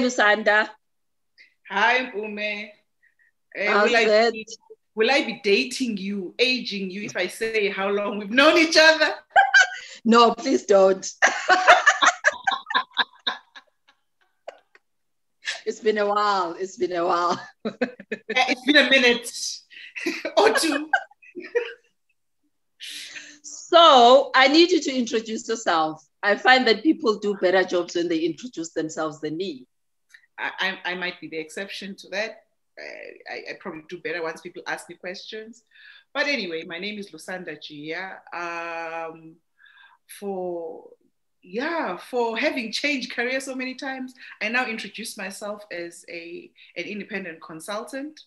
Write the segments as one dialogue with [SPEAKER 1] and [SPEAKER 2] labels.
[SPEAKER 1] Lusanda.
[SPEAKER 2] Hi, Ume.
[SPEAKER 1] How's it?
[SPEAKER 2] Will I be dating you, aging you, if I say how long we've known each other?
[SPEAKER 1] No, please don't. It's been a while.
[SPEAKER 2] It's been a minute or two.
[SPEAKER 1] So I need you to introduce yourself. I find that people do better jobs when they introduce themselves than me.
[SPEAKER 2] I might be the exception to that. I probably do better once people ask me questions. But anyway, my name is Lusanda Jiya. For having changed career so many times, I now introduce myself as an independent consultant.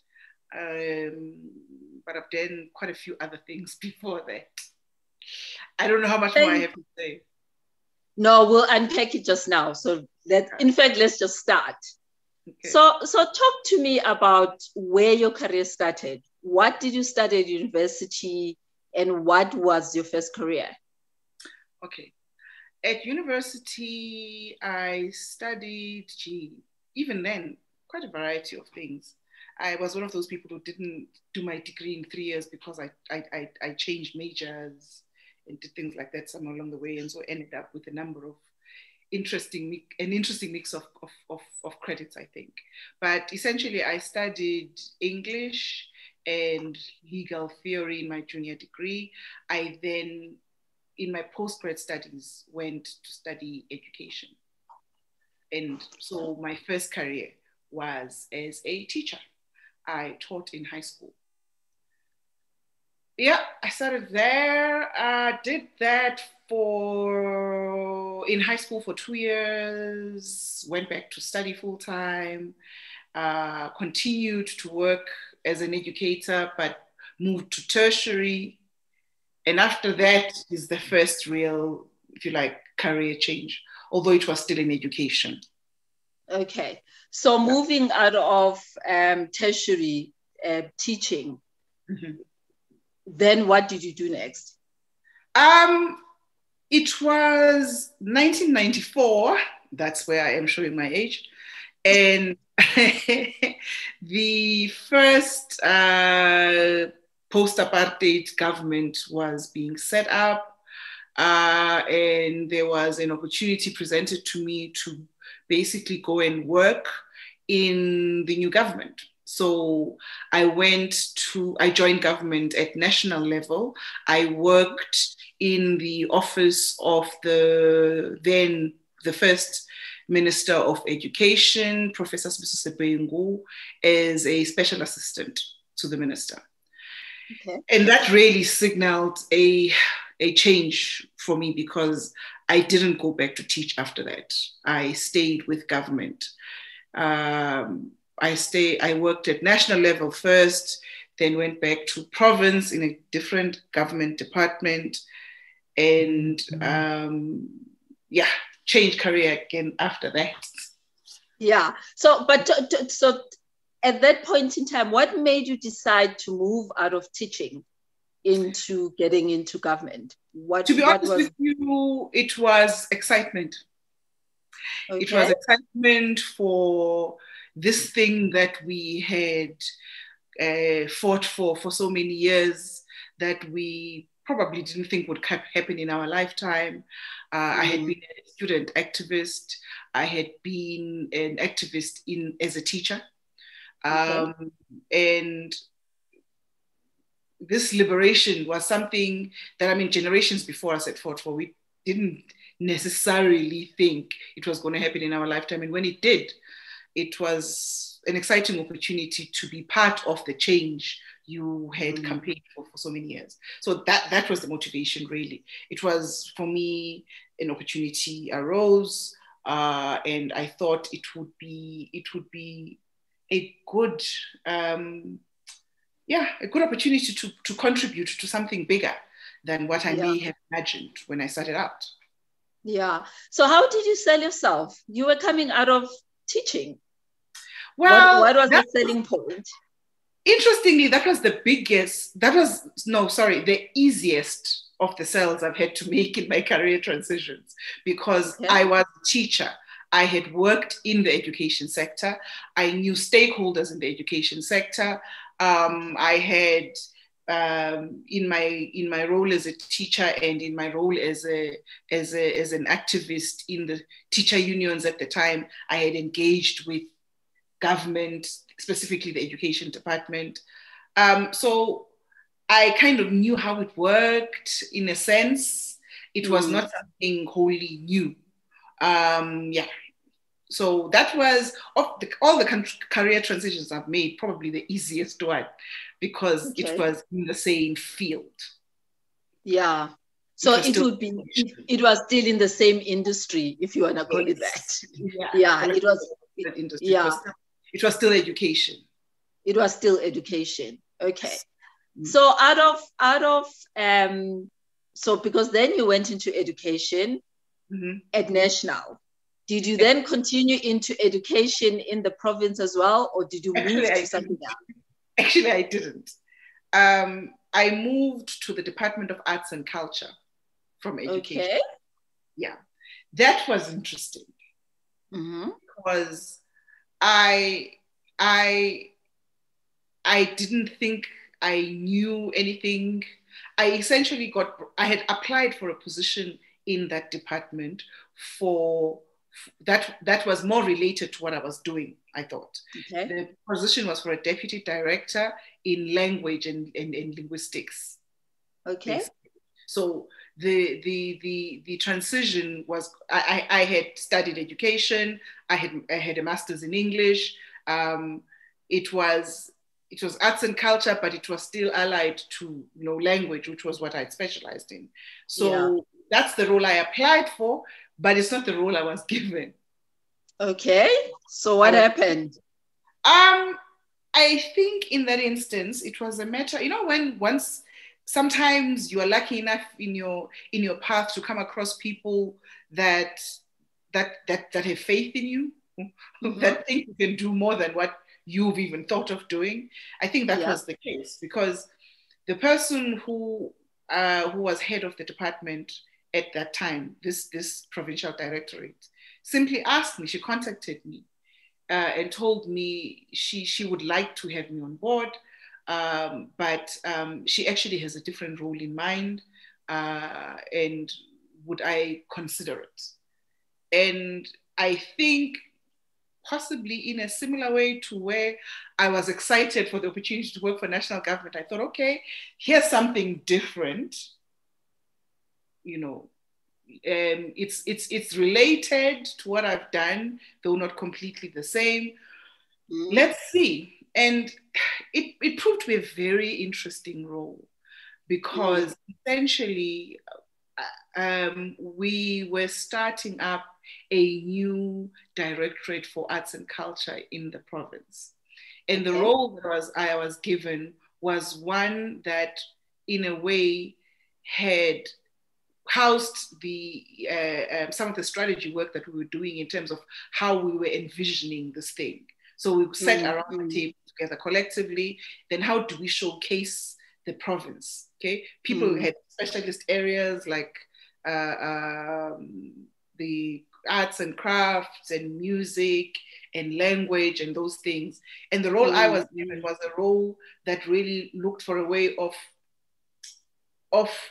[SPEAKER 2] But I've done quite a few other things before that. I don't know how much more I have to say.
[SPEAKER 1] No, we'll unpack it just now. So let's just start. Okay. So talk to me about where your career started. What did you study at university and what was your first career?
[SPEAKER 2] Okay. At university, I studied, even then, quite a variety of things. I was one of those people who didn't do my degree in 3 years because I changed majors and did things like that somewhere along the way, and so ended up with a number of interesting mix of credits, I think. But essentially, I studied English and legal theory in my junior degree. I then, in my postgrad studies, went to study education. And so my first career was as a teacher. I taught in high school. Yeah, I started there. Did that in high school for 2 years, went back to study full time, continued to work as an educator, but moved to tertiary. And after that is the first real, if you like, career change, although it was still in education.
[SPEAKER 1] Okay. So moving out of tertiary teaching, mm-hmm. Then what did you do next?
[SPEAKER 2] It was 1994. That's where I am showing my age. And the first post-apartheid government was being set up. And there was an opportunity presented to me to basically go and work in the new government. So I joined government at national level. I worked in the office of the first Minister of Education, Professor Sibisi Sebengu, as a special assistant to the minister. Okay. And that really signaled a change for me because I didn't go back to teach after that. I stayed with government. I worked at national level first, then went back to province in a different government department, and changed career again after that.
[SPEAKER 1] Yeah. So at that point in time, what made you decide to move out of teaching into getting into government?
[SPEAKER 2] To be honest with you, it was excitement. Okay. It was excitement for this thing that we had fought for so many years that we probably didn't think would happen in our lifetime. I had been a student activist. I had been an activist as a teacher. And this liberation was something that, generations before us had fought for. We didn't necessarily think it was going to happen in our lifetime. And when it did, it was an exciting opportunity to be part of the change you had campaigned for so many years. So that was the motivation, really. It was, for me, an opportunity arose, and I thought it would be a good, a good opportunity to contribute to something bigger than what I may have imagined when I started out.
[SPEAKER 1] Yeah. So how did you sell yourself? You were coming out of teaching.
[SPEAKER 2] Well,
[SPEAKER 1] what was the selling point?
[SPEAKER 2] Interestingly, the easiest of the sales I've had to make in my career transitions, because I was a teacher. I had worked in the education sector. I knew stakeholders in the education sector. I had, in my role as a teacher and in my role as an activist in the teacher unions at the time, I had engaged with government, specifically the education department. So I kind of knew how it worked in a sense. It was not something wholly new. So that was, of all the career transitions I've made, probably the easiest one, because it was in the same field.
[SPEAKER 1] Yeah. So it would be, it was still in the same industry, if you want to call it that. Yeah, it was.
[SPEAKER 2] Yeah. It was still education.
[SPEAKER 1] It was still education. Okay. So out of so because then you went into education at national. Did you then continue into education in the province as well, or did you move to something else?
[SPEAKER 2] Actually, I didn't. I moved to the Department of Arts and Culture from education.
[SPEAKER 1] Okay.
[SPEAKER 2] Yeah, that was interesting because I didn't think I knew anything. I had applied for a position in that department that was more related to what I was doing, I thought. Okay. The position was for a deputy director in language and linguistics.
[SPEAKER 1] Okay. Basically.
[SPEAKER 2] So the transition was, I had studied education, I had a master's in English. It was arts and culture, but it was still allied to language, which was what I'd specialized in. So that's the role I applied for, but it's not the role I was given.
[SPEAKER 1] Okay. So what happened?
[SPEAKER 2] I think in that instance, it was a matter, once sometimes you are lucky enough in your path to come across people that have faith in you, that think you can do more than what you've even thought of doing. I think that was the case, because the person who was head of the department at that time, this provincial directorate, simply asked me, she contacted me and told me she would like to have me on board, but she actually has a different role in mind, and would I consider it? And I think possibly in a similar way to where I was excited for the opportunity to work for national government, I thought, okay, here's something different. It's related to what I've done, though not completely the same. Let's see. And it proved to be a very interesting role, because essentially we were starting up a new directorate for arts and culture in the province. And the role that I was given was one that, in a way, had housed some of the strategy work that we were doing in terms of how we were envisioning this thing. So we sat around the table together collectively. Then how do we showcase the province? Okay, people had specialist areas like the arts and crafts and music and language and those things. And the role I was given was a role that really looked for a way of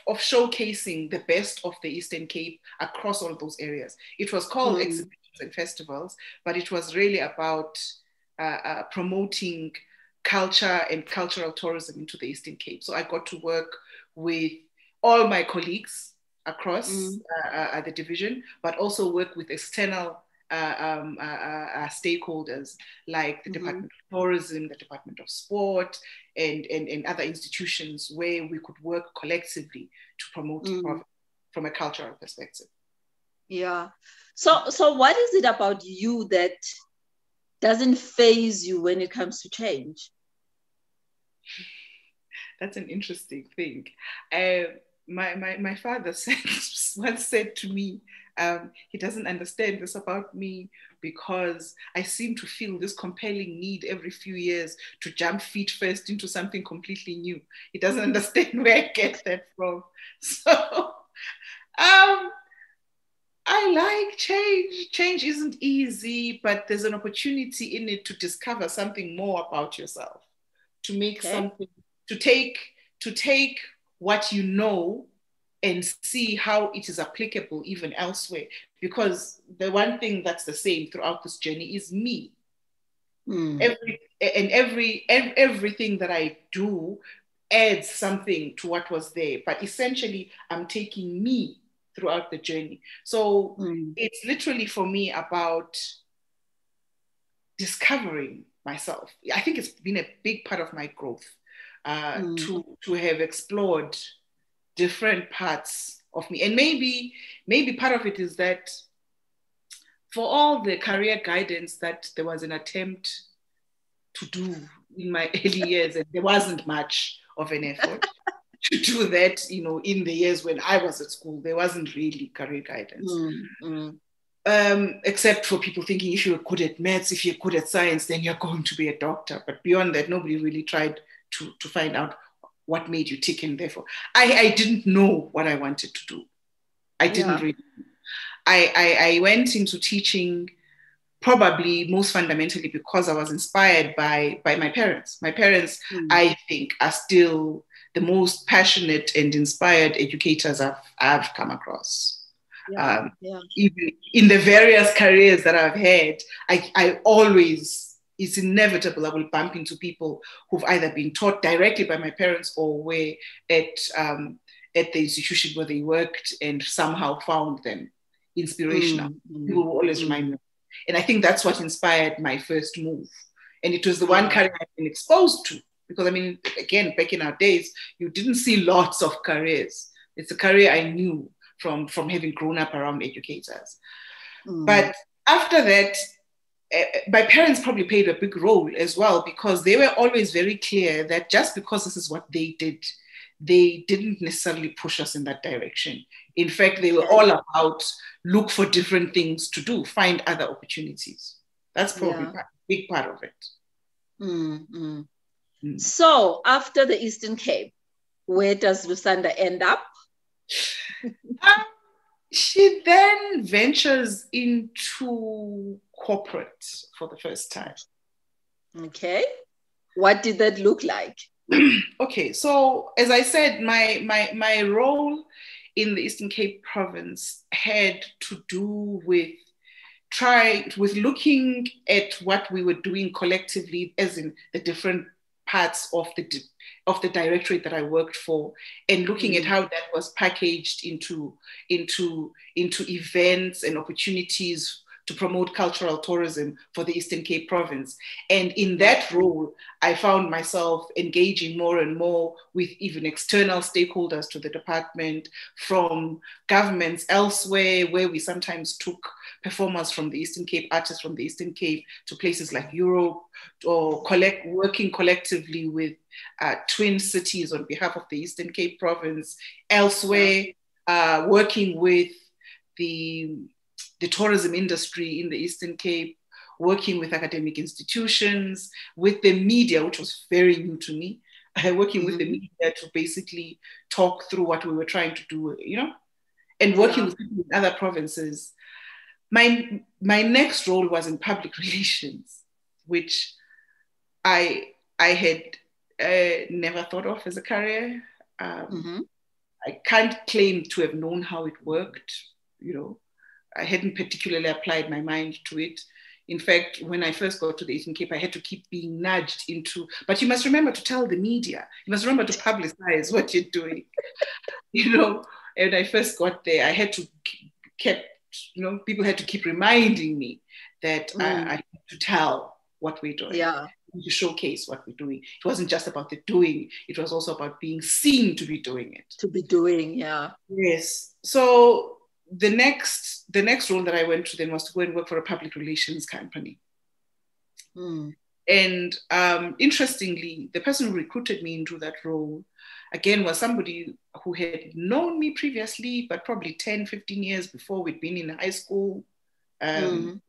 [SPEAKER 2] showcasing the best of the Eastern Cape across all of those areas. It was called exhibitions and festivals, but it was really about promoting culture and cultural tourism into the Eastern Cape. So I got to work with all my colleagues across the division, but also work with external stakeholders like the Department of Tourism, the Department of Sport, and other institutions where we could work collectively to promote the province from a cultural perspective.
[SPEAKER 1] Yeah. So what is it about you that doesn't faze you when it comes to change?
[SPEAKER 2] That's an interesting thing. My father once said to me, he doesn't understand this about me because I seem to feel this compelling need every few years to jump feet first into something completely new. He doesn't understand where I get that from. So I like change. Change isn't easy, but there's an opportunity in it to discover something more about yourself, to make something, to take what you know and see how it is applicable even elsewhere. Because the one thing that's the same throughout this journey is me. Everything that I do adds something to what was there. But essentially, I'm taking me throughout the journey. So it's literally for me about discovering myself. I think it's been a big part of my growth to have explored different parts of me. And maybe part of it is that for all the career guidance that there was an attempt to do in my early years, and there wasn't much of an effort to do that, in the years when I was at school, there wasn't really career guidance. Except for people thinking if you're good at maths, if you're good at science, then you're going to be a doctor. But beyond that, nobody really tried to find out what made you tick, and therefore I didn't know what I wanted to do. I didn't really. I went into teaching probably most fundamentally because I was inspired by my parents. My parents, I think, are still the most passionate and inspired educators I've come across. Even in the various careers that I've had, I always, it's inevitable I will bump into people who've either been taught directly by my parents or were at the institution where they worked and somehow found them inspirational. People will always remind me. And I think that's what inspired my first move. And it was the one career I've been exposed to. Because, I mean, again, back in our days, you didn't see lots of careers. It's a career I knew from having grown up around educators. But after that, my parents probably played a big role as well, because they were always very clear that just because this is what they did, they didn't necessarily push us in that direction. In fact, they were all about look for different things to do, find other opportunities. That's probably a big part of it.
[SPEAKER 1] So after the Eastern Cape, where does Lusanda end up?
[SPEAKER 2] She then ventures into corporate for the first time.
[SPEAKER 1] Okay. What did that look like?
[SPEAKER 2] Okay, so as I said, my role in the Eastern Cape province had to do with looking at what we were doing collectively, as in the different parts of the directorate that I worked for, and looking at how that was packaged into events and opportunities to promote cultural tourism for the Eastern Cape province. And in that role, I found myself engaging more and more with even external stakeholders to the department, from governments elsewhere, where we sometimes took performers from the Eastern Cape, artists from the Eastern Cape, to places like Europe, or working collectively with twin cities on behalf of the Eastern Cape province, elsewhere, working with the tourism industry in the Eastern Cape, working with academic institutions, with the media, which was very new to me, working with the media to basically talk through what we were trying to do, and working with people in other provinces. My next role was in public relations, which I had never thought of as a career. I can't claim to have known how it worked, I hadn't particularly applied my mind to it. In fact, when I first got to the Eastern Cape, I had to keep being nudged into, but you must remember to tell the media, you must remember to publicize what you're doing, And when I first got there, I had to people had to keep reminding me that I had to tell what we're doing. To showcase what we're doing. It wasn't just about the doing, it was also about being seen to be doing it. Yes. So the next role that I went to then was to go and work for a public relations company. And interestingly, the person who recruited me into that role, again, was somebody who had known me previously, but probably 10, 15 years before. We'd been in high school. And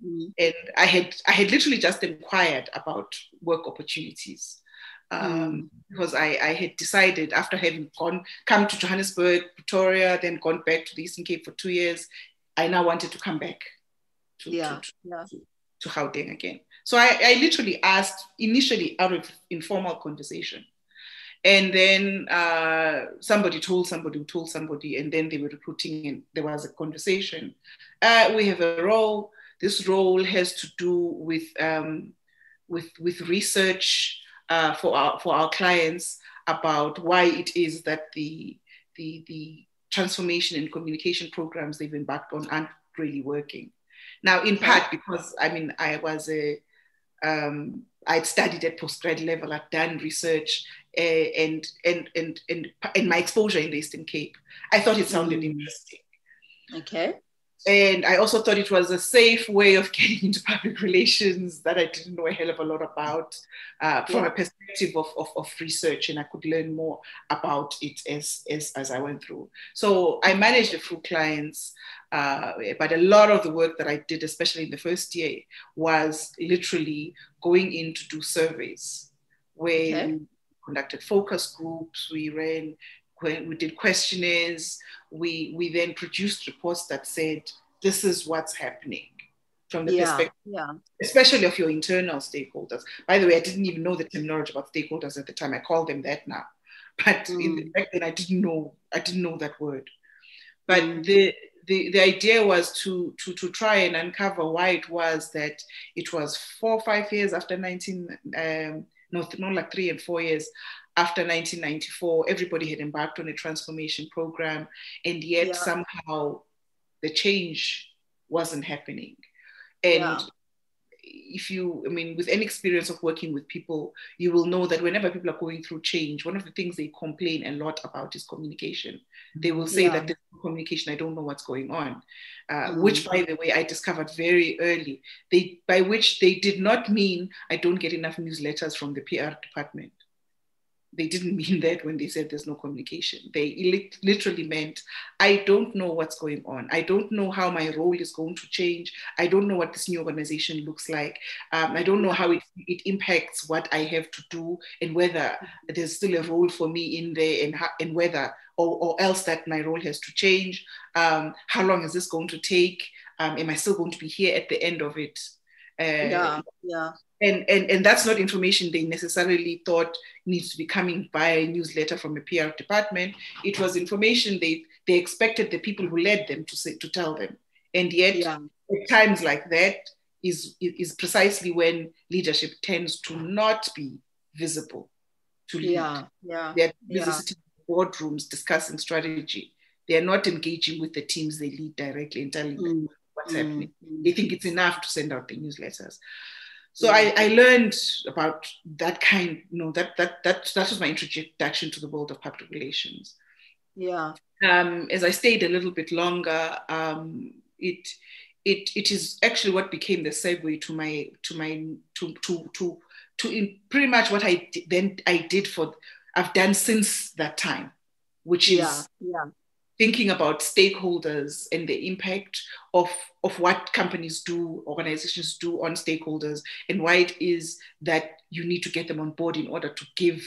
[SPEAKER 2] I had literally just inquired about work opportunities, because I had decided, after having come to Johannesburg, Pretoria, then gone back to the Eastern Cape for 2 years, I now wanted to come back to Gauteng again. So I literally asked initially out of informal conversation. And then somebody told somebody who told somebody, and then they were recruiting, and there was a conversation. We have a role. This role has to do with research for our clients about why it is that the transformation and communication programs they've embarked on aren't really working. Now, in part because I'd studied at postgrad level, I'd done research, and my exposure in the Eastern Cape, I thought it sounded interesting.
[SPEAKER 1] Okay.
[SPEAKER 2] And I also thought it was a safe way of getting into public relations that I didn't know a hell of a lot about from a perspective of research, and I could learn more about it as I went through. So I managed a few clients, but a lot of the work that I did, especially in the first year, was literally going in to do surveys where we conducted focus groups, we did questionnaires, we then produced reports that said, this is what's happening from the perspective, especially of your internal stakeholders. By the way, I didn't even know the terminology about stakeholders at the time. I call them that now. But back then I didn't know that word. But the idea was to try and uncover why it was that it was 4 or 5 years after 3 and 4 years after 1994, everybody had embarked on a transformation program, and yet somehow the change wasn't happening. And with any experience of working with people, you will know that whenever people are going through change, one of the things they complain a lot about is communication. They will say that there's no communication, I don't know what's going on, which, by the way, I discovered very early. By which they did not mean I don't get enough newsletters from the PR department. They didn't mean that when they said there's no communication. They literally meant, I don't know what's going on. I don't know how my role is going to change. I don't know what this new organization looks like. I don't know how it impacts what I have to do, and whether there's still a role for me in there, and whether, or else that my role has to change. How long is this going to take? Am I still going to be here at the end of it? And that's not information they necessarily thought needs to be coming by a newsletter from a PR department. It was information they expected the people who led them to tell them. And yet, at times like that is precisely when leadership tends to not be visible to lead. They're busy sitting in boardrooms discussing strategy. They're not engaging with the teams they lead directly and telling them what's happening. They think it's enough to send out the newsletters. So I learned about that kind, that was my introduction to the world of public relations. As I stayed a little bit longer, it is actually what became the segue to pretty much what I've done since that time, which is thinking about stakeholders and the impact of what companies do, organizations do on stakeholders, and why it is that you need to get them on board in order to give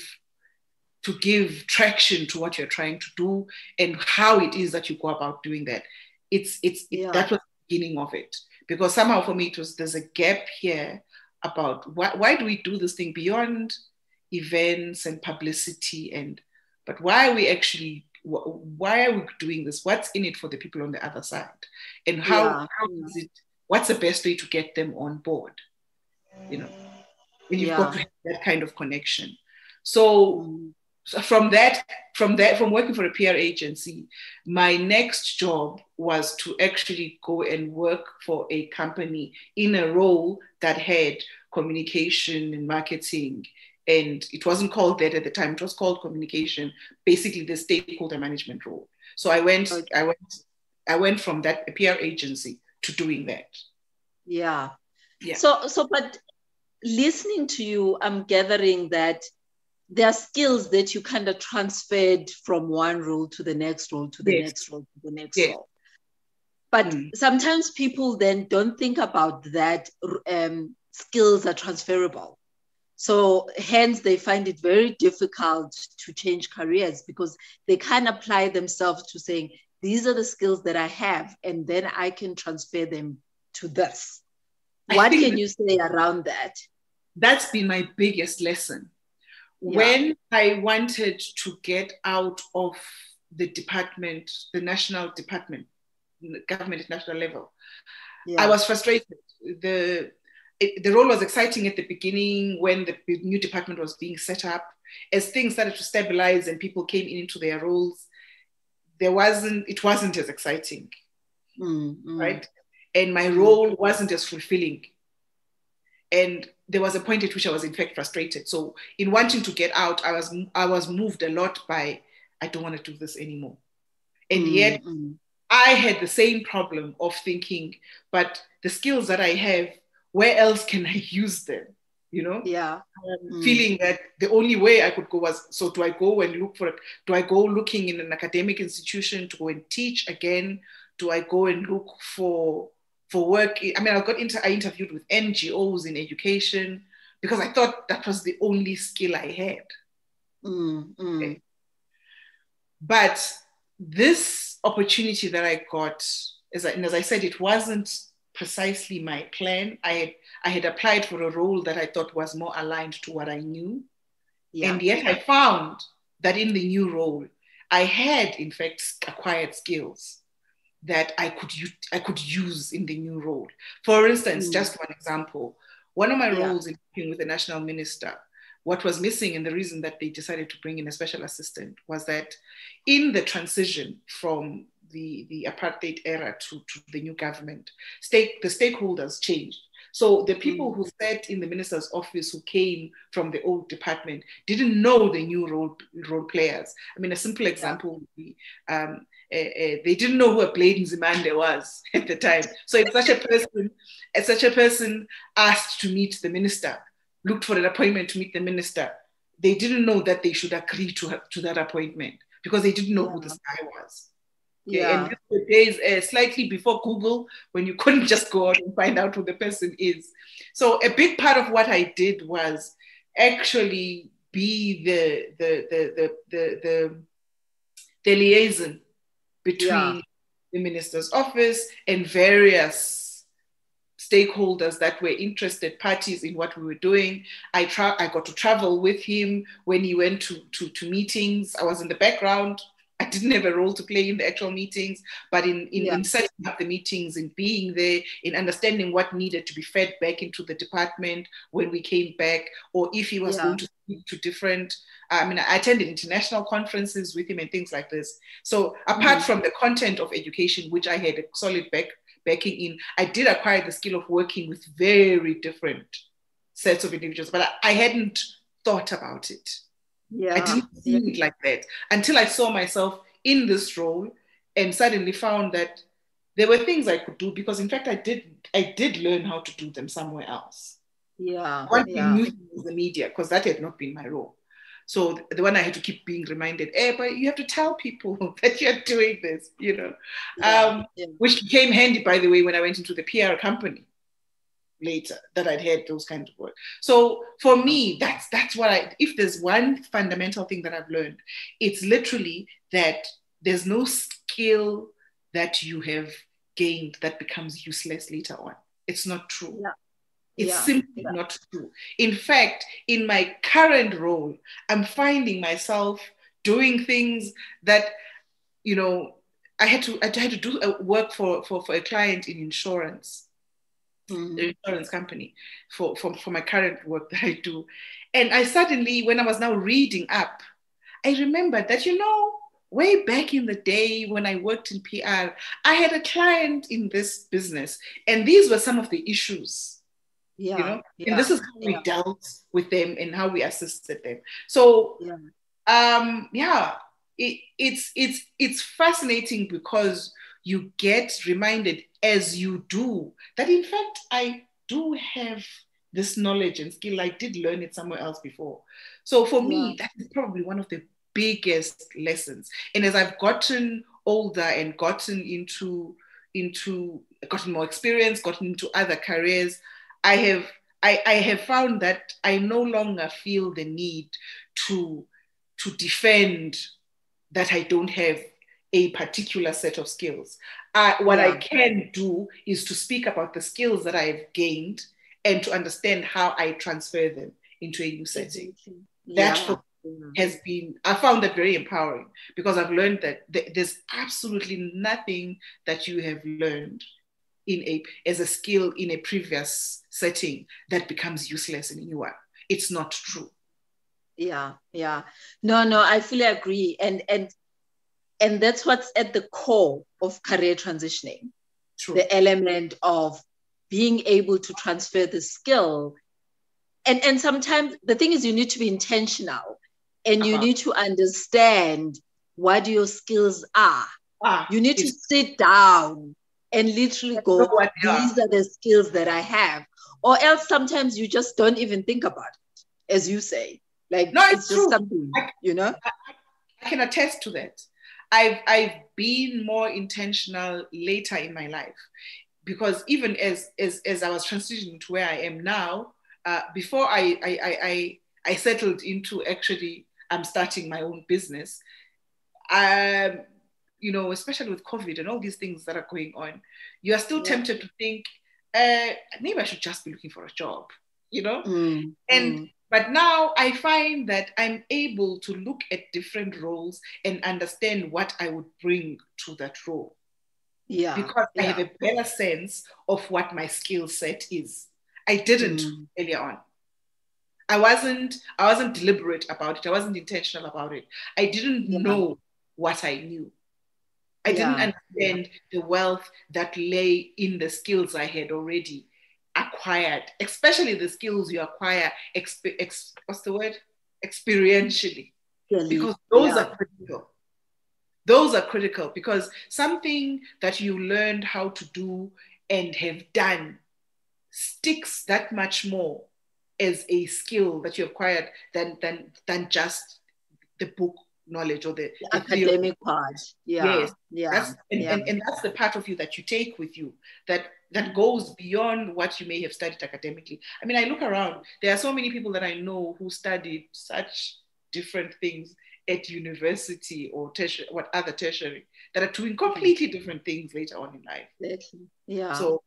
[SPEAKER 2] traction to what you're trying to do, and how it is that you go about doing that. That was the beginning of it, because somehow for me there's a gap here about why do we do this thing beyond events and publicity, but why are we doing this? What's in it for the people on the other side? And how is it, what's the best way to get them on board? When you've got to have that kind of connection. So from working for a PR agency, my next job was to actually go and work for a company in a role that had communication and marketing. And it wasn't called that at the time. It was called communication, basically the stakeholder management role. So I went from that PR agency to doing that.
[SPEAKER 1] So, but listening to you, I'm gathering that there are skills that you kind of transferred from one role to the next role, to the next role, to the next role. But sometimes people then don't think about that skills are transferable. So hence they find it very difficult to change careers, because they can't apply themselves to saying, these are the skills that I have, and then I can transfer them to this. What can you say around that?
[SPEAKER 2] That's been my biggest lesson.
[SPEAKER 1] Yeah.
[SPEAKER 2] When I wanted to get out of the department, the national department, government at national level, I was frustrated. The role was exciting at the beginning when the new department was being set up. As things started to stabilize and people came into their roles, it wasn't as exciting, right? And my role wasn't as fulfilling. And there was a point at which I was in fact frustrated. So in wanting to get out, I was moved a lot by, I don't want to do this anymore. And yet I had the same problem of thinking, but the skills that I have, where else can I use them? You know?
[SPEAKER 1] Yeah.
[SPEAKER 2] Feeling that the only way I could go was, so do I go and look for it? Do I go looking in an academic institution to go and teach again? Do I go and look for work? I mean, I interviewed with NGOs in education because I thought that was the only skill I had. Okay. But this opportunity that I got, as I said, it wasn't precisely my plan. I had applied for a role that I thought was more aligned to what I knew. Yeah. And yet I found that in the new role, I had in fact acquired skills that I could use in the new role. For instance, just one example, one of my roles in working with the national minister, what was missing and the reason that they decided to bring in a special assistant was that in the transition from the apartheid era to the new government, the stakeholders changed. So the people who sat in the minister's office who came from the old department didn't know the new role players. I mean, a simple example would be, they didn't know who a Blade Nzimande was at the time. So if such a person asked to meet the minister, looked for an appointment to meet the minister, they didn't know that they should agree to that appointment because they didn't know who this guy was. Okay? And this was days slightly before Google, when you couldn't just go out and find out who the person is. So a big part of what I did was actually be the liaison between the minister's office and various stakeholders that were interested parties in what we were doing. I got to travel with him when he went to meetings. I was in the background. I didn't have a role to play in the actual meetings, but in setting up the meetings, in being there, in understanding what needed to be fed back into the department when we came back, or if he was going to speak to different, I mean, I attended international conferences with him and things like this. So apart from the content of education, which I had a solid backing in, I did acquire the skill of working with very different sets of individuals, but I hadn't thought about it. I didn't see it like that until I saw myself in this role and suddenly found that there were things I could do because in fact I did learn how to do them somewhere else. One thing new was the media, because that had not been my role. So the one I had to keep being reminded, but you have to tell people that you're doing this, you know, which became handy, by the way, when I went into the PR company later, that I'd had those kinds of work. So for me, that's what if there's one fundamental thing that I've learned, it's literally that there's no skill that you have gained that becomes useless later on. It's not true. It's simply not true. In fact, in my current role, I'm finding myself doing things that, you know, I had to do work for a client in insurance. The insurance company for my current work that I do. And I suddenly, when I was now reading up, I remembered that, you know, way back in the day when I worked in PR, I had a client in this business and these were some of the issues, you know, and this is how we dealt with them and how we assisted them. So, it's fascinating because you get reminded as you do that in fact I do have this knowledge and skill. I did learn it somewhere else before. So for me, that is probably one of the biggest lessons. And as I've gotten older and gotten more experience, gotten into other careers, I have found that I no longer feel the need to defend that I don't have a particular set of skills. What I can do is to speak about the skills that I've gained and to understand how I transfer them into a new setting. That for has been, I found that very empowering, because I've learned that there's absolutely nothing that you have learned as a skill in a previous setting that becomes useless in a new one. It's not true.
[SPEAKER 1] No, I fully agree. And that's what's at the core of career transitioning. True. The element of being able to transfer the skill. And sometimes the thing is, you need to be intentional, and you need to understand what your skills are. You need to sit down and literally go, these are the skills that I have. Or else sometimes you just don't even think about it, as you say. Like, no, it's just something, I
[SPEAKER 2] can attest to that. I've been more intentional later in my life, because even as I was transitioning to where I am now, before I settled into actually starting my own business, especially with COVID and all these things that are going on, you are still tempted to think, maybe I should just be looking for a job, But now I find that I'm able to look at different roles and understand what I would bring to that role. Because I have a better sense of what my skill set is. I didn't earlier on. I wasn't deliberate about it. I wasn't intentional about it. I didn't know what I knew. I didn't understand the wealth that lay in the skills I had already acquired, especially the skills you acquire, what's the word? Experientially. Because those are critical. Those are critical, because something that you learned how to do and have done sticks that much more as a skill that you acquired than just the book knowledge or the
[SPEAKER 1] academic part.
[SPEAKER 2] And that's the part of you that you take with you that goes beyond what you may have studied academically. I mean, I look around, there are so many people that I know who studied such different things at university or tertiary that are doing completely different things later on in life. So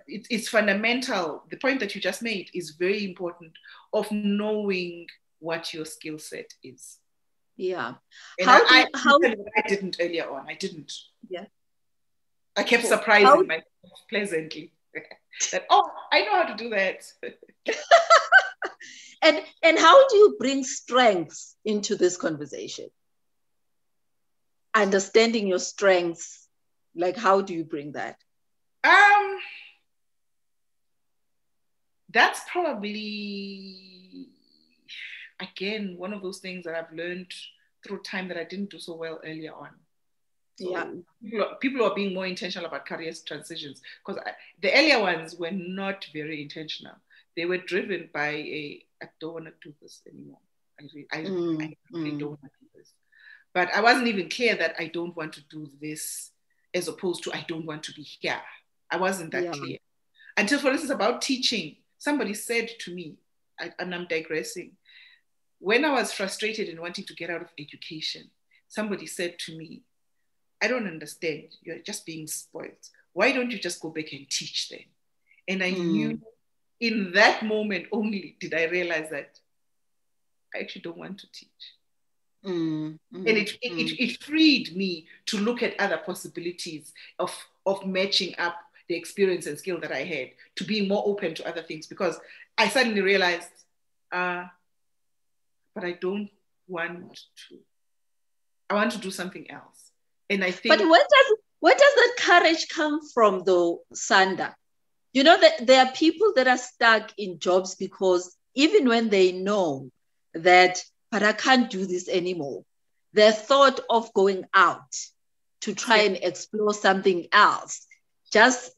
[SPEAKER 2] it's fundamental. The point that you just made is very important, of knowing what your skill set is.
[SPEAKER 1] And
[SPEAKER 2] I didn't earlier on. I didn't. I kept surprising myself pleasantly that, I know how to do that.
[SPEAKER 1] And how do you bring strengths into this conversation? Understanding your strengths, like, how do you bring that?
[SPEAKER 2] That's probably, again, one of those things that I've learned through time that I didn't do so well earlier on. So people are being more intentional about career transitions, because the earlier ones were not very intentional. They were driven by I don't want to do this anymore. I really don't want to do this. But I wasn't even clear that I don't want to do this, as opposed to I don't want to be here. I wasn't that clear. Until, for instance, about teaching, somebody said to me, and I'm digressing, when I was frustrated and wanting to get out of education, somebody said to me, I don't understand. You're just being spoiled. Why don't you just go back and teach then? And I knew in that moment only did I realize that I actually don't want to teach. And it freed me to look at other possibilities of matching up the experience and skill that I had, to be more open to other things, because I suddenly realized, but I don't want to. I want to do something else. And I think.
[SPEAKER 1] But where does that courage come from, though, Sanda? You know, that there are people that are stuck in jobs because even when they know that, but I can't do this anymore, the thought of going out to try and explore something else, just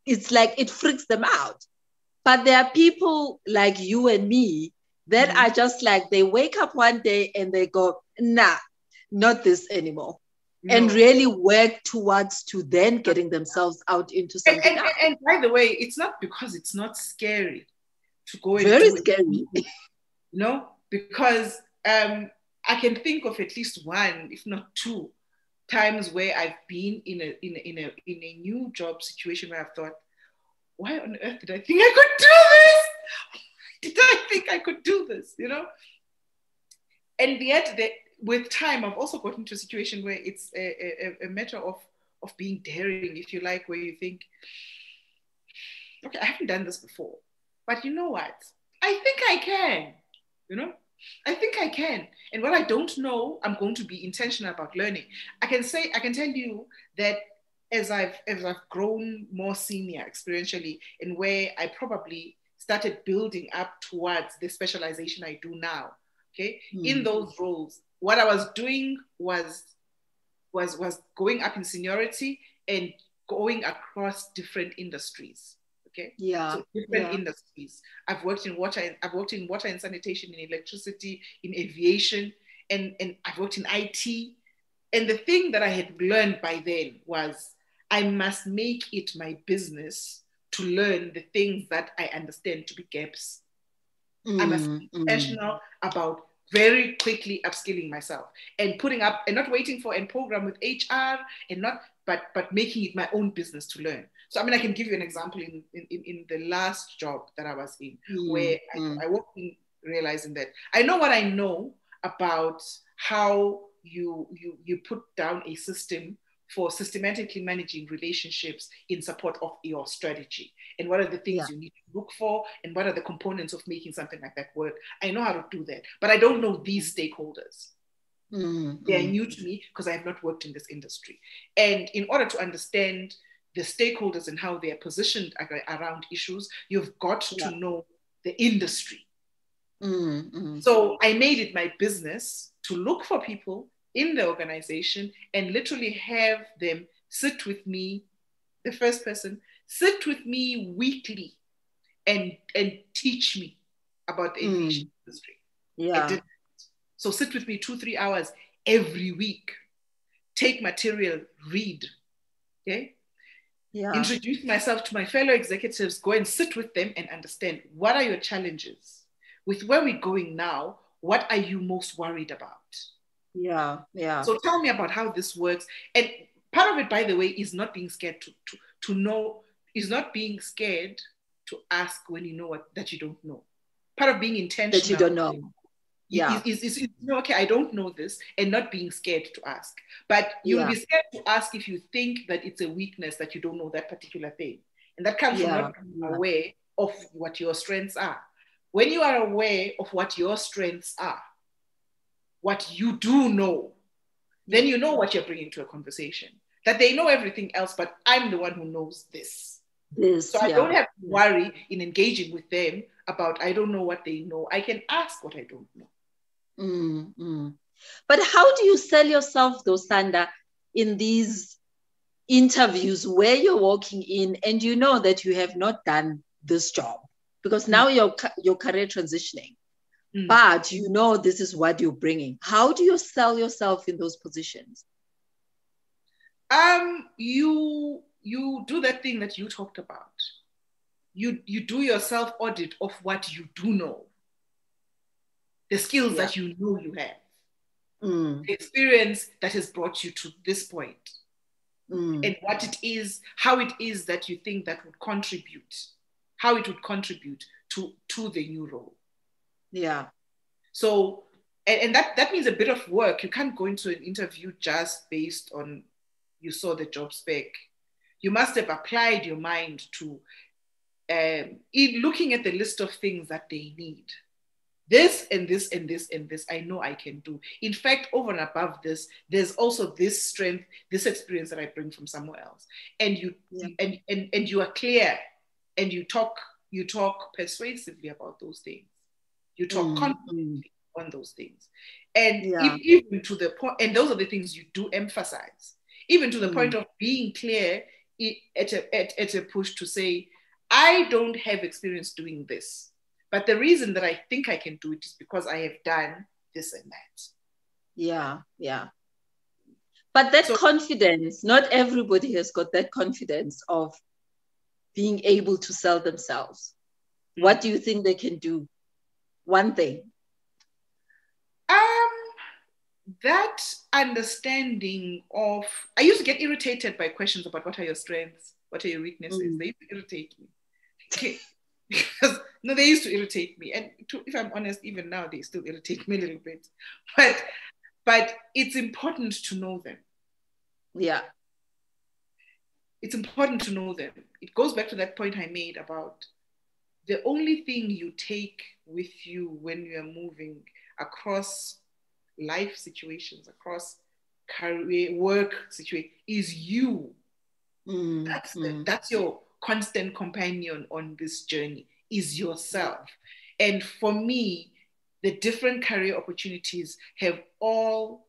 [SPEAKER 1] it's like it freaks them out. But there are people like you and me that are just like, they wake up one day and they go, nah, not this anymore. And really work towards to then getting themselves out into something else.
[SPEAKER 2] And by the way, it's not because it's not scary to go and
[SPEAKER 1] very
[SPEAKER 2] do
[SPEAKER 1] scary.
[SPEAKER 2] Because I I can think of at least one, if not two, times where I've been in a new job situation where I've thought, why on earth did I think I could do this? Did I think I could do this? You know? And yet, with time, I've also gotten to a situation where it's a matter of being daring, if you like, where you think, okay, I haven't done this before, but you know what? I think I can, you know? I think I can. And what I don't know, I'm going to be intentional about learning. I can tell you that as I've grown more senior experientially, and where I probably started building up towards the specialization I do now, okay? In those roles, what I was doing was going up in seniority and going across different industries. Okay.
[SPEAKER 1] Yeah.
[SPEAKER 2] So different industries. I've worked in water and sanitation, in electricity, in aviation, and I've worked in IT. And the thing that I had learned by then was I must make it my business to learn the things that I understand to be gaps. I must be intentional about very quickly upskilling myself and putting up and not waiting for a program with HR and not, but making it my own business to learn. So, I mean, I can give you an example in the last job that I was in, where I walked in realizing that I know what I know about how you put down a system for systematically managing relationships in support of your strategy. And what are the things you need to look for? And what are the components of making something like that work? I know how to do that, but I don't know these stakeholders. They are new to me because I have not worked in this industry. And in order to understand the stakeholders and how they are positioned around issues, you've got to know the industry. So I made it my business to look for people in the organization and literally have them sit with me, the first person, sit with me weekly and teach me about the aviation industry.
[SPEAKER 1] Yeah.
[SPEAKER 2] So sit with me 2-3 hours every week, take material, read, okay? Yeah. Introduce myself to my fellow executives, go and sit with them and understand what are your challenges. With where we're going now, what are you most worried about?
[SPEAKER 1] Yeah.
[SPEAKER 2] So tell me about how this works. And part of it, by the way, is not being scared to know, is not being scared to ask when you know that you don't know. Part of being intentional.
[SPEAKER 1] That you don't know.
[SPEAKER 2] Yeah. Is okay, I don't know this, and not being scared to ask. But you'll be scared to ask if you think that it's a weakness that you don't know that particular thing. And that comes from not being aware of what your strengths are. When you are aware of what your strengths are, what you do know, then you know what you're bringing to a conversation. That they know everything else, but I'm the one who knows this. So I don't have to worry in engaging with them about I don't know what they know. I can ask what I don't know.
[SPEAKER 1] But how do you sell yourself, though, Sanda, in these interviews where you're walking in and you know that you have not done this job? Because now your career transitioning, but you know this is what you're bringing. How do you sell yourself in those positions?
[SPEAKER 2] You do that thing that you talked about. You do your self-audit of what you do know. The skills that you know you have. The experience that has brought you to this point. And what it is, how it is that you think that would contribute, how it would contribute to the new role.
[SPEAKER 1] Yeah.
[SPEAKER 2] So, and that means a bit of work. You can't go into an interview just based on you saw the job spec. You must have applied your mind to looking at the list of things that they need. This and this and this and this, I know I can do. In fact, over and above this, there's also this strength, this experience that I bring from somewhere else. And you and you are clear, and you talk persuasively about those things. You talk confidently on those things. And even to the point, and those are the things you do emphasize, even to the point of being clear at a push to say, I don't have experience doing this. But the reason that I think I can do it is because I have done this and that.
[SPEAKER 1] Yeah. But that confidence, not everybody has got that confidence of being able to sell themselves. What do you think they can do? One thing.
[SPEAKER 2] that understanding of, I used to get irritated by questions about what are your strengths, what are your weaknesses. They used to irritate me. Okay. Because, no, they used to irritate me. And if I'm honest, even now, they still irritate me a little bit. But it's important to know them.
[SPEAKER 1] Yeah.
[SPEAKER 2] It's important to know them. It goes back to that point I made about the only thing you take with you when you are moving across life situations, across career, work situation, is you. That's your constant companion on this journey, is yourself. And for me, the different career opportunities have all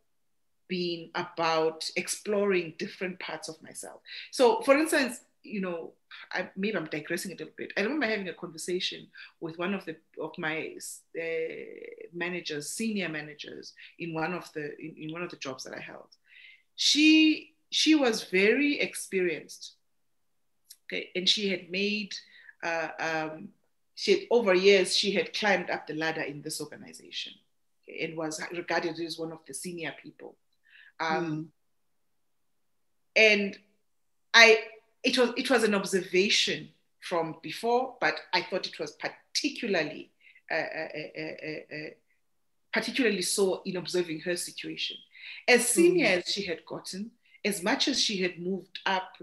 [SPEAKER 2] been about exploring different parts of myself. So, for instance, maybe I'm digressing a little bit. I remember having a conversation with one of my managers, senior managers, in one of the jobs that I held. She was very experienced, okay, and she had made over years she had climbed up the ladder in this organization, okay, and was regarded as one of the senior people. And it was an observation from before, but I thought it was particularly so in observing her situation. As senior as she had gotten, as much as she had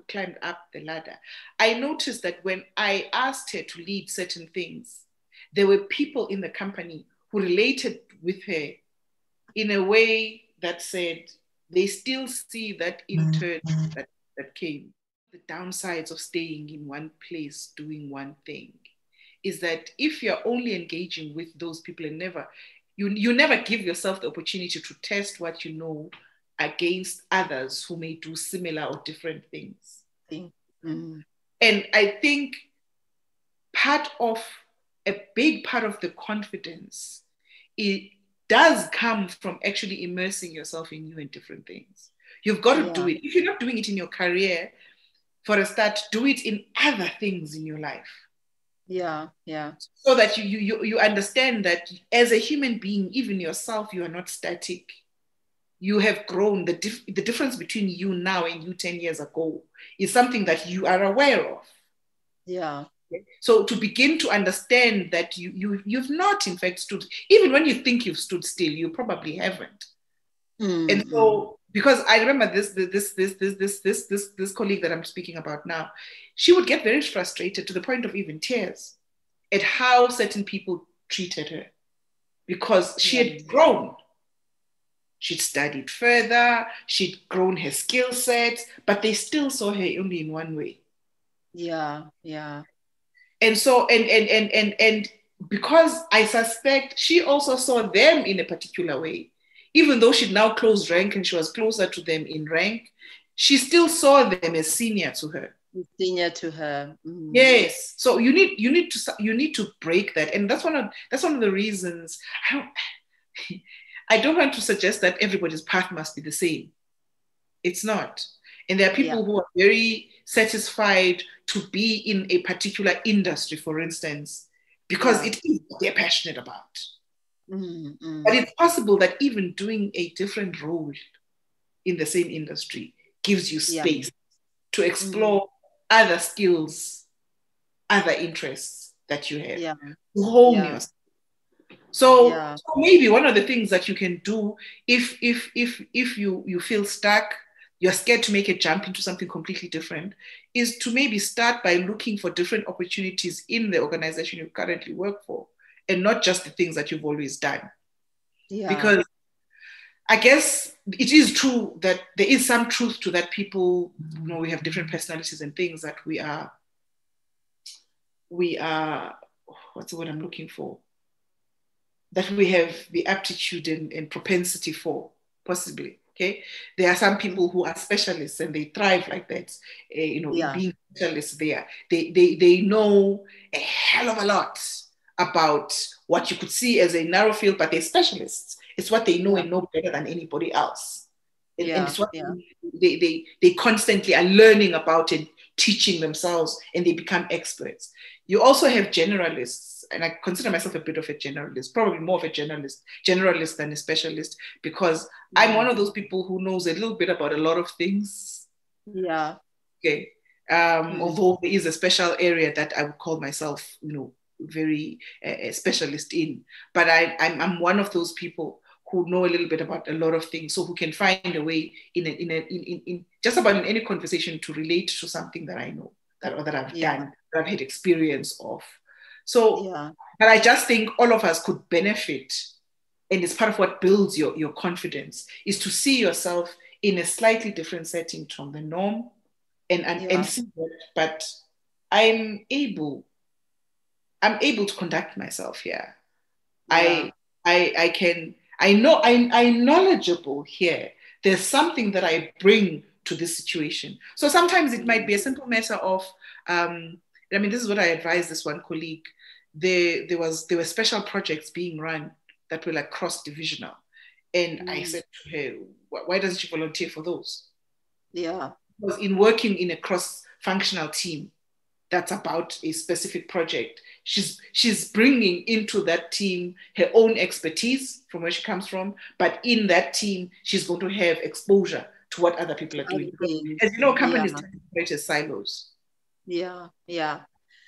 [SPEAKER 2] climbed up the ladder, I noticed that when I asked her to lead certain things, there were people in the company who related with her in a way that said they still see that intern that came. The downsides of staying in one place doing one thing is that if you're only engaging with those people and you never give yourself the opportunity to test what you know against others who may do similar or different things. And I think a big part of the confidence, it does come from actually immersing yourself in new and different things. You've got to do it. If you're not doing it in your career, for a start, do it in other things in your life.
[SPEAKER 1] Yeah.
[SPEAKER 2] So that you understand that as a human being, even yourself, you are not static. You have grown. The difference between you now and you 10 years ago is something that you are aware of.
[SPEAKER 1] Yeah.
[SPEAKER 2] So to begin to understand that you've not in fact stood, even when you think you've stood still, you probably haven't. And so, because I remember this colleague that I'm speaking about now, she would get very frustrated to the point of even tears at how certain people treated her, because she had grown. She'd studied further, she'd grown her skill set, but they still saw her only in one way.
[SPEAKER 1] Yeah.
[SPEAKER 2] And so, and because I suspect she also saw them in a particular way, even though she'd now closed rank and she was closer to them in rank, she still saw them as senior to her.
[SPEAKER 1] Senior to her.
[SPEAKER 2] Yes. So you need to break that, and that's one of the reasons I don't want to suggest that everybody's path must be the same. It's not. And there are people who are very satisfied to be in a particular industry, for instance, because it is what they're passionate about. But it's possible that even doing a different role in the same industry gives you space to explore other skills, other interests that you have, to hone yourself. So maybe one of the things that you can do if you feel stuck, you're scared to make a jump into something completely different, is to maybe start by looking for different opportunities in the organization you currently work for, and not just the things that you've always done. Because I guess it is true that there is some truth to that. People, we have different personalities and things that we are, what's the word I'm looking for? That we have the aptitude and propensity for, possibly. Okay, there are some people who are specialists and they thrive like that. Being specialists, they know a hell of a lot about what you could see as a narrow field, but they're specialists. It's what they know and know better than anybody else. And it's what they constantly are learning about and teaching themselves and they become experts. You also have generalists, and I consider myself a bit of a generalist, probably more of a generalist than a specialist, because I'm one of those people who knows a little bit about a lot of things.
[SPEAKER 1] Yeah.
[SPEAKER 2] Okay. Although there is a special area that I would call myself, very a specialist in, but I'm one of those people who know a little bit about a lot of things, so who can find a way in just about in any conversation to relate to something that I know or that I've done, that I've had experience of. So, but I just think all of us could benefit, and it's part of what builds your confidence, is to see yourself in a slightly different setting from the norm, and see that, but I'm able to conduct myself here. I'm knowledgeable here. There's something that I bring to this situation. So sometimes it might be a simple matter of, this is what I advised this one colleague. There were special projects being run that were like cross-divisional. And I said to her, why doesn't she volunteer for those?
[SPEAKER 1] Yeah.
[SPEAKER 2] Because in working in a cross-functional team that's about a specific project, she's bringing into that team her own expertise from where she comes from, but in that team, she's going to have exposure to what other people are doing. As you know, companies tend to operate as silos.
[SPEAKER 1] Yeah.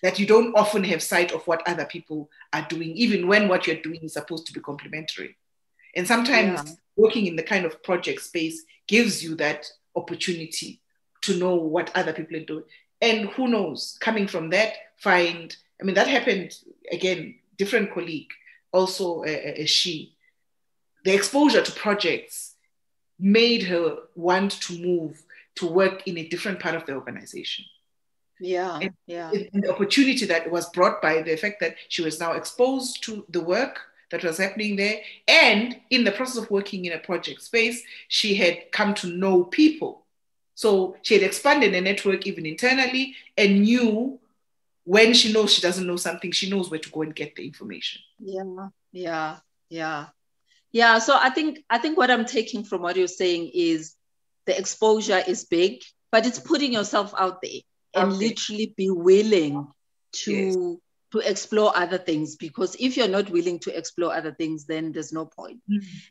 [SPEAKER 2] That you don't often have sight of what other people are doing, even when what you're doing is supposed to be complementary. And sometimes working in the kind of project space gives you that opportunity to know what other people are doing. And who knows, coming from that, that happened, again, different colleague, also she. The exposure to projects made her want to move to work in a different part of the organization. And the opportunity that was brought by the fact that she was now exposed to the work that was happening there. And in the process of working in a project space, she had come to know people. So she had expanded the network even internally, and knew when she knows she doesn't know something, she knows where to go and get the information.
[SPEAKER 1] Yeah. So I think what I'm taking from what you're saying is the exposure is big, but it's putting yourself out there and literally be willing to explore other things, because if you're not willing to explore other things, then there's no point.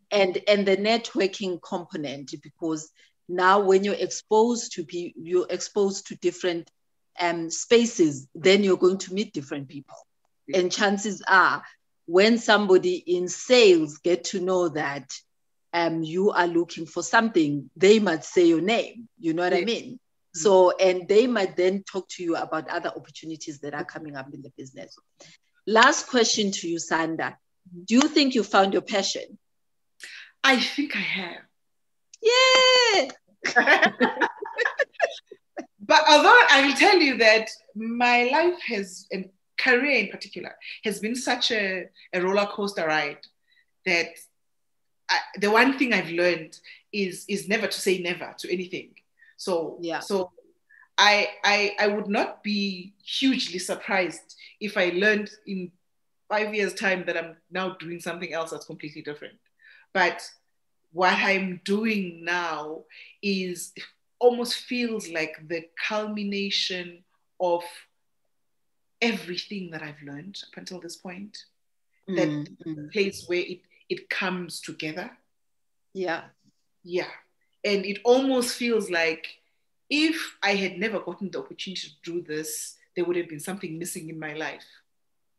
[SPEAKER 1] And the networking component, because now when you're exposed to different spaces, then you're going to meet different people. And chances are, when somebody in sales get to know that you are looking for something, they might say your name, you know what I mean? So, and they might then talk to you about other opportunities that are coming up in the business. Last question to you, Sanda. Do you think you found your passion?
[SPEAKER 2] I think I have.
[SPEAKER 1] Yeah.
[SPEAKER 2] But although I will tell you that my life and career in particular has been such a roller coaster ride, that the one thing I've learned is never to say never to anything. So I would not be hugely surprised if I learned in 5 years' time that I'm now doing something else that's completely different. But what I'm doing now almost feels like the culmination of everything that I've learned up until this point. That place where it comes together. Yeah. And it almost feels like if I had never gotten the opportunity to do this, there would have been something missing in my life.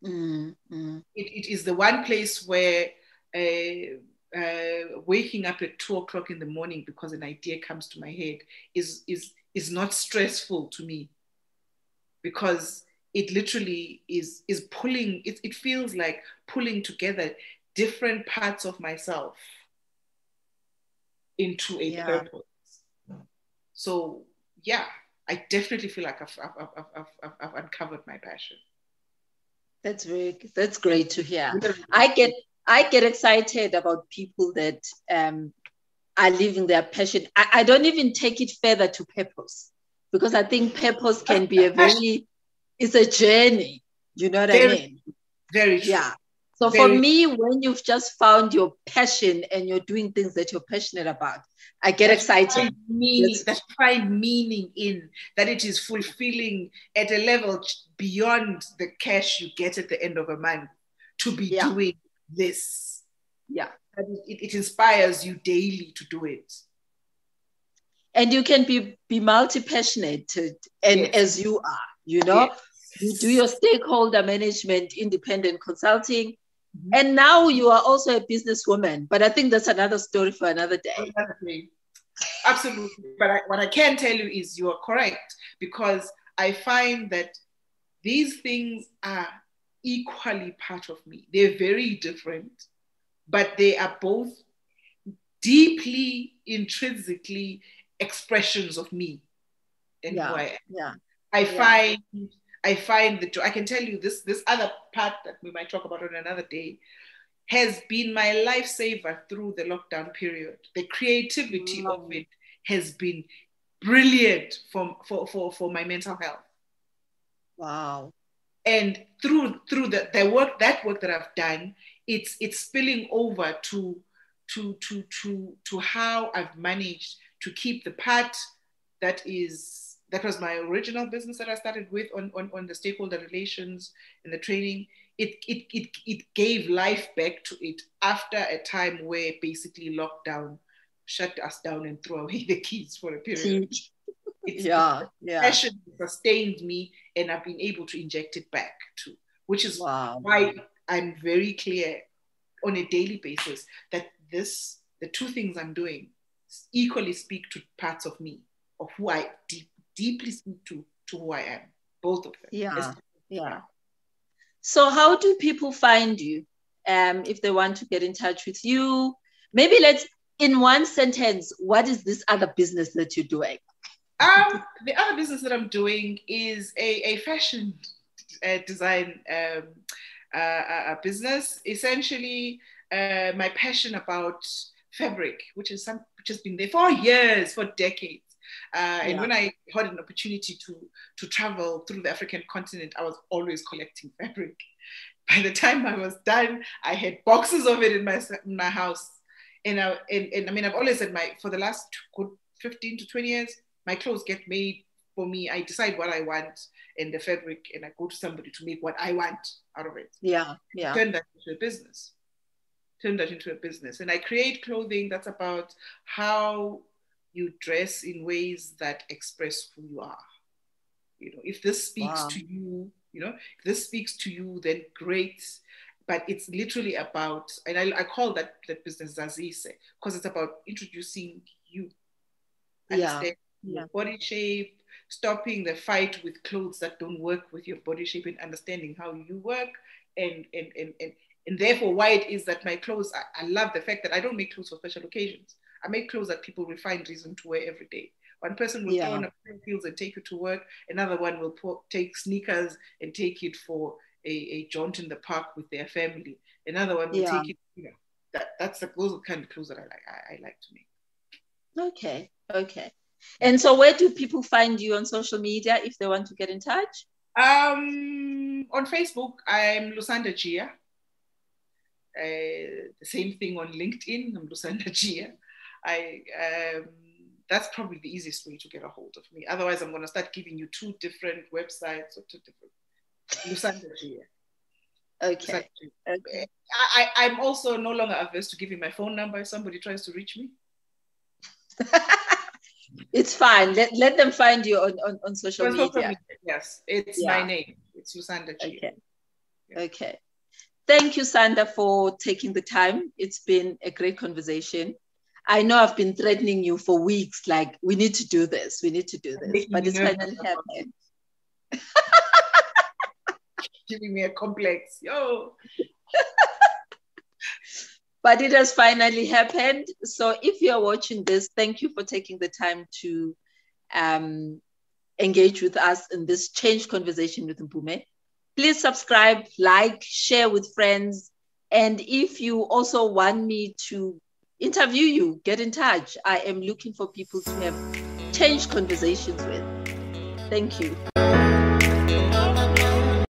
[SPEAKER 2] It is the one place where waking up at 2:00 in the morning because an idea comes to my head is not stressful to me, because it literally is pulling, it feels like pulling together different parts of myself into a purpose. So I definitely feel like I've uncovered my passion.
[SPEAKER 1] That's great to hear. I get excited about people that are living their passion. I don't even take it further to purpose, because I think purpose can be it's a journey. You know what I mean?
[SPEAKER 2] Very true.
[SPEAKER 1] Yeah. So for me, when you've just found your passion and you're doing things that you're passionate about, I get excited.
[SPEAKER 2] That you find meaning in, that it is fulfilling at a level beyond the cash you get at the end of a month to be doing this.
[SPEAKER 1] Yeah.
[SPEAKER 2] It inspires you daily to do it.
[SPEAKER 1] And you can be multi-passionate, and as you are, you know, you do your stakeholder management, independent consulting, and now you are also a businesswoman. But I think that's another story for another day.
[SPEAKER 2] Absolutely. But what I can tell you is you are correct, because I find that these things are equally part of me. They're very different, but they are both deeply, intrinsically expressions of me and who I am. I find that I can tell you this other part that we might talk about on another day has been my lifesaver through the lockdown period. The creativity of it has been brilliant for my mental health.
[SPEAKER 1] Wow.
[SPEAKER 2] And through the work that I've done, it's spilling over to how I've managed to keep the part that was my original business that I started with on the stakeholder relations and the training. It gave life back to it after a time where basically lockdown shut us down and threw away the keys for a period. Passion sustained me, and I've been able to inject it back too, which is why I'm very clear on a daily basis that the two things I'm doing equally speak to parts of me, of who I deeply speak to who I am, both of them.
[SPEAKER 1] So how do people find you if they want to get in touch with you? Maybe in one sentence, what is this other business that you're doing?
[SPEAKER 2] The other business that I'm doing is a fashion design business. Essentially, my passion about fabric, which has been there for years, for decades. And when I had an opportunity to travel through the African continent, I was always collecting fabric. By the time I was done, I had boxes of it in my house. And I mean, I've always said for the last good 15 to 20 years, my clothes get made for me. I decide what I want in the fabric, and I go to somebody to make what I want out of it. Turn that into a business. And I create clothing that's about how you dress in ways that express who you are. You know, if this speaks to you, then great. But it's literally about, and I call that business Zazise, because it's about introducing you. Understand your body shape, stopping the fight with clothes that don't work with your body shape, and understanding how you work, and therefore why it is that my clothes, I love the fact that I don't make clothes for special occasions. I make clothes that people will find reason to wear every day. One person will throw on a pair of heels and take it to work. Another one will take sneakers and take it for a jaunt in the park with their family. Another one will take it, those are the kind of clothes that I like to make.
[SPEAKER 1] Okay. And so where do people find you on social media if they want to get in touch?
[SPEAKER 2] On Facebook, I'm Lusanda Jiya. The same thing on LinkedIn, I'm Lusanda Jiya. That's probably the easiest way to get a hold of me. Otherwise, I'm going to start giving you two different websites or two different. Lusanda Jiya.
[SPEAKER 1] Okay.
[SPEAKER 2] I'm also no longer averse to giving my phone number if somebody tries to reach me.
[SPEAKER 1] It's fine. Let them find you on social media.
[SPEAKER 2] Yes, it's my name. It's Lusanda Jiya.
[SPEAKER 1] Okay. Thank you, Sanda, for taking the time. It's been a great conversation. I know I've been threatening you for weeks, like, we need to do this, but it's finally happened.
[SPEAKER 2] Giving me a complex,
[SPEAKER 1] But it has finally happened. So if you're watching this, thank you for taking the time to engage with us in this change conversation with Mpumi. Please subscribe, like, share with friends. And if you also want me to interview you, get in touch. I am looking for people to have change conversations with. Thank you.